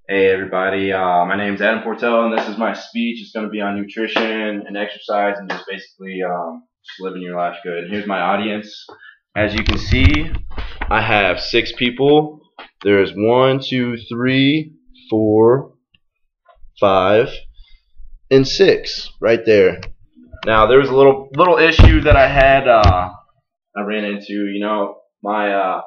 Hey everybody, my name's Adam Portell, and this is my speech. It's going to be on nutrition and exercise, and just basically just living your life good. Here's my audience. As you can see, I have 6 people. There's 1, 2, 3, 4, 5, and 6 right there. Now there was a little issue that I had. I ran into. My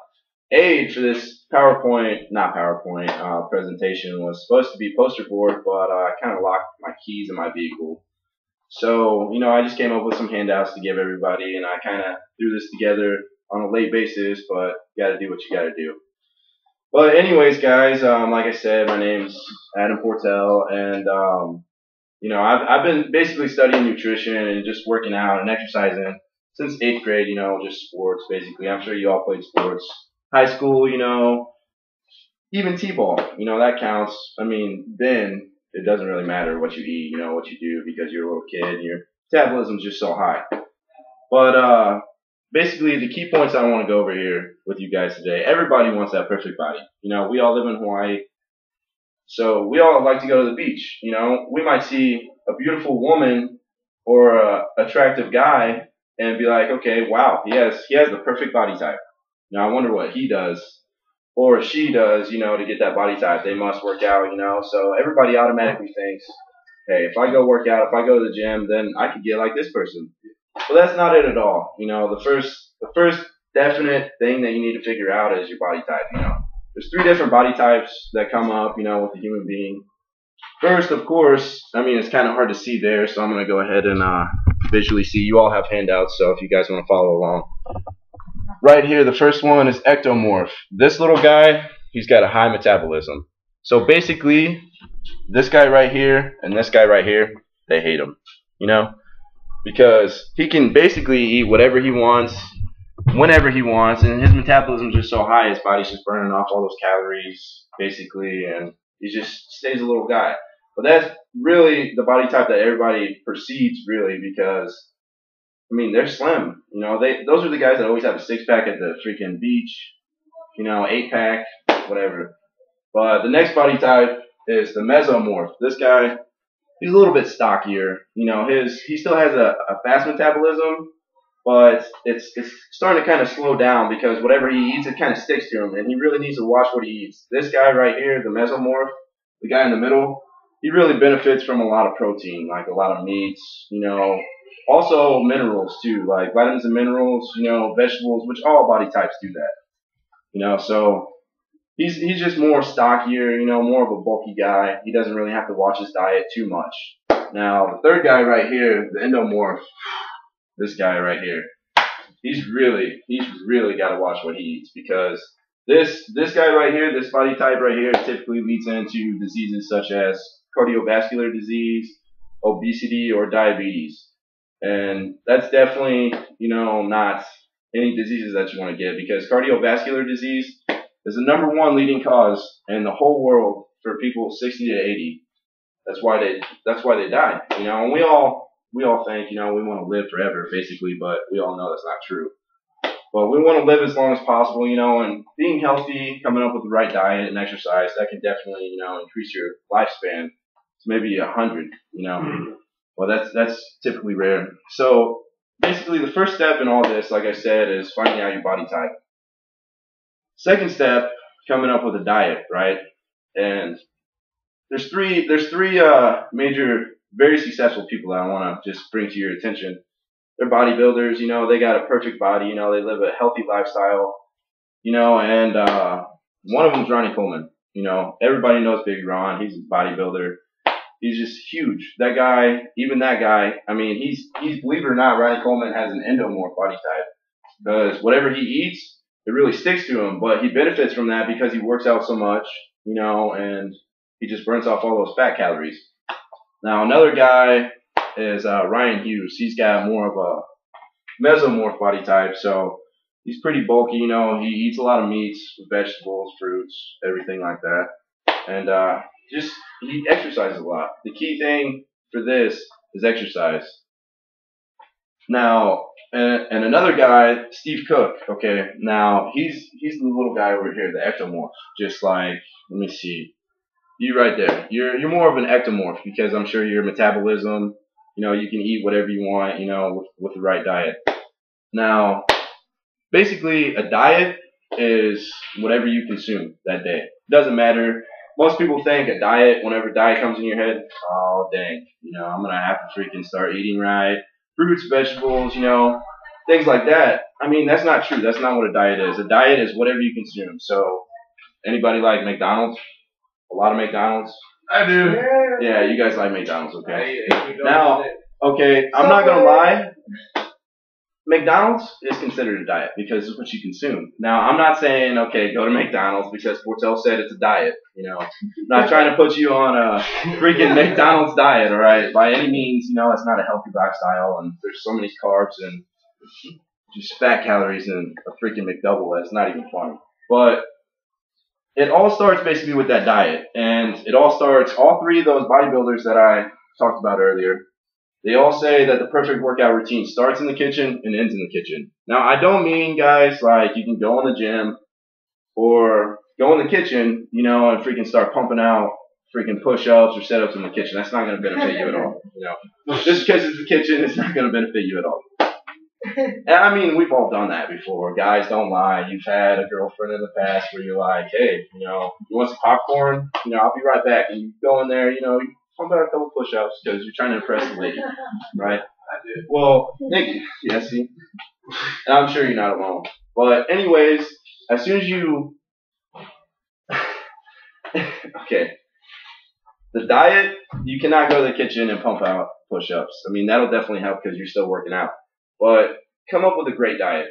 aid for this not PowerPoint presentation was supposed to be poster board, but I kind of locked my keys in my vehicle. So, I just came up with some handouts to give everybody, and I kind of threw this together on a late basis, but you got to do what you got to do. But anyways, guys, like I said, my name's Adam Portell, and I've been basically studying nutrition and just working out and exercising since 8th grade. Just sports basically. I'm sure you all played sports. High school, even T-ball, that counts. I mean, then it doesn't really matter what you eat, what you do, because you're a little kid and your metabolism's just so high. But basically, the key points I want to go over here with you guys today. Everybody wants that perfect body. We all live in Hawaii, so we all like to go to the beach. We might see a beautiful woman or a attractive guy and be like, okay, wow, he has the perfect body type. Now I wonder what he does or she does, to get that body type. They must work out. So everybody automatically thinks, hey, if I go work out, if I go to the gym, then I could get like this person. But that's not it at all. The first definite thing that you need to figure out is your body type. There's 3 different body types that come up, with a human being. First, of course, it's kind of hard to see there, so I'm going to go ahead and visually see. You all have handouts, so if you guys want to follow along. Right here, the first one is ectomorph. This little guy, he's got a high metabolism. So basically, this guy right here and this guy right here, they hate him, because he can basically eat whatever he wants, whenever he wants, and his metabolism is just so high, his body's just burning off all those calories, basically, and he just stays a little guy. But that's really the body type that everybody perceives, really, because they're slim. Those are the guys that always have a 6-pack at the freaking beach, 8-pack, whatever. But the next body type is the mesomorph. This guy, he's a little bit stockier. He still has a fast metabolism, but it's starting to kind of slow down because whatever he eats, it kind of sticks to him, and he really needs to watch what he eats. This guy right here, the mesomorph, the guy in the middle, he really benefits from a lot of protein, like a lot of meats, also minerals too, like vitamins and minerals, vegetables, which all body types do that. So he's just more stockier, more of a bulky guy. He doesn't really have to watch his diet too much. Now the third guy right here, the endomorph, this guy right here, he's really got to watch what he eats, because this guy right here, this body type right here, typically leads into diseases such as cardiovascular disease, obesity, or diabetes. And that's definitely, not any diseases that you want to get, because cardiovascular disease is the #1 leading cause in the whole world for people 60 to 80. That's why they die. And we all think, we want to live forever, basically, but we all know that's not true. But we want to live as long as possible, and being healthy, coming up with the right diet and exercise, that can definitely, increase your lifespan to maybe 100, Well, that's typically rare. So basically, the first step in all this, like I said, is finding out your body type. Second step, coming up with a diet, right? And there's three major, very successful people that I want to just bring to your attention. They're bodybuilders, they got a perfect body, they live a healthy lifestyle, and one of them is Ronnie Coleman. Everybody knows Big Ron. He's a bodybuilder. He's just huge. That guy, he's believe it or not, Ronnie Coleman has an endomorph body type, because whatever he eats, it really sticks to him. But he benefits from that because he works out so much, and he just burns off all those fat calories. Now another guy is Ryan Hughes. He's got more of a mesomorph body type, so he's pretty bulky. He eats a lot of meats, vegetables, fruits, everything like that, and he exercises a lot. The key thing for this is exercise. Now, and another guy, Steve Cook. Okay, now he's the little guy over here, the ectomorph. Just like, let me see. You right there. You're more of an ectomorph because I'm sure your metabolism, you can eat whatever you want, with the right diet. Now, basically, a diet is whatever you consume that day. Doesn't matter. Most people think a diet, whenever diet comes in your head, oh dang, I'm gonna have to freaking start eating right, fruits, vegetables, things like that. I mean, that's not true. That's not what a diet is. A diet is whatever you consume. So, anybody like McDonald's? A lot of McDonald's? I do. Yeah, you guys like McDonald's, okay? Now, okay, I'm not gonna lie. McDonald's is considered a diet because it's what you consume. Now, I'm not saying, okay, go to McDonald's because Portel said it's a diet. I'm not trying to put you on a freaking McDonald's diet, all right? By any means, it's not a healthy lifestyle, and there's so many carbs and just fat calories in a freaking McDouble that's not even funny. But it all starts basically with that diet, and it all starts, all three of those bodybuilders that I talked about earlier, they all say that the perfect workout routine starts in the kitchen and ends in the kitchen. Now, I don't mean, guys, like you can go in the gym or go in the kitchen, and freaking start pumping out freaking push-ups or sit-ups in the kitchen. That's not going to benefit you at all. Just because it's the kitchen, it's not going to benefit you at all. And I mean, we've all done that before. Guys, don't lie. You've had a girlfriend in the past where you're like, hey, you want some popcorn? I'll be right back. And you go in there, you pump out a couple push-ups because you're trying to impress the lady, right? I do. Well, Nick, yeah, see? And I'm sure you're not alone. But anyways, as soon as you... okay. The diet, you cannot go to the kitchen and pump out push-ups. I mean, that'll definitely help because you're still working out. But come up with a great diet,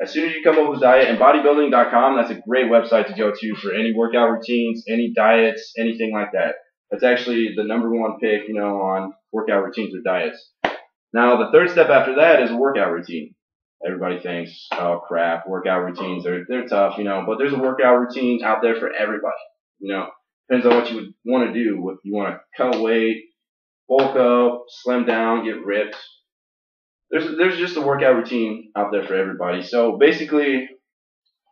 As soon as you come up with a diet, and bodybuilding.com, that's a great website to go to for any workout routines, any diets, anything like that. That's actually the #1 pick, on workout routines or diets. Now, the third step after that is a workout routine. Everybody thinks, oh crap, workout routines, they're tough, but there's a workout routine out there for everybody, Depends on what you would want to do. If you want to cut weight, bulk up, slim down, get ripped. There's just a workout routine out there for everybody. So basically,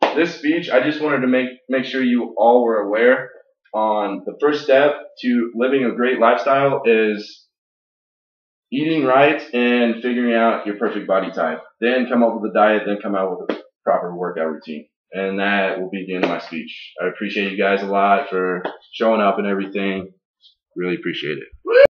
this speech, I just wanted to make sure you all were aware on the first step to living a great lifestyle is eating right and figuring out your perfect body type. Then come up with a diet, then come out with a proper workout routine. And that will be the end of my speech. I appreciate you guys a lot for showing up and everything. Really appreciate it.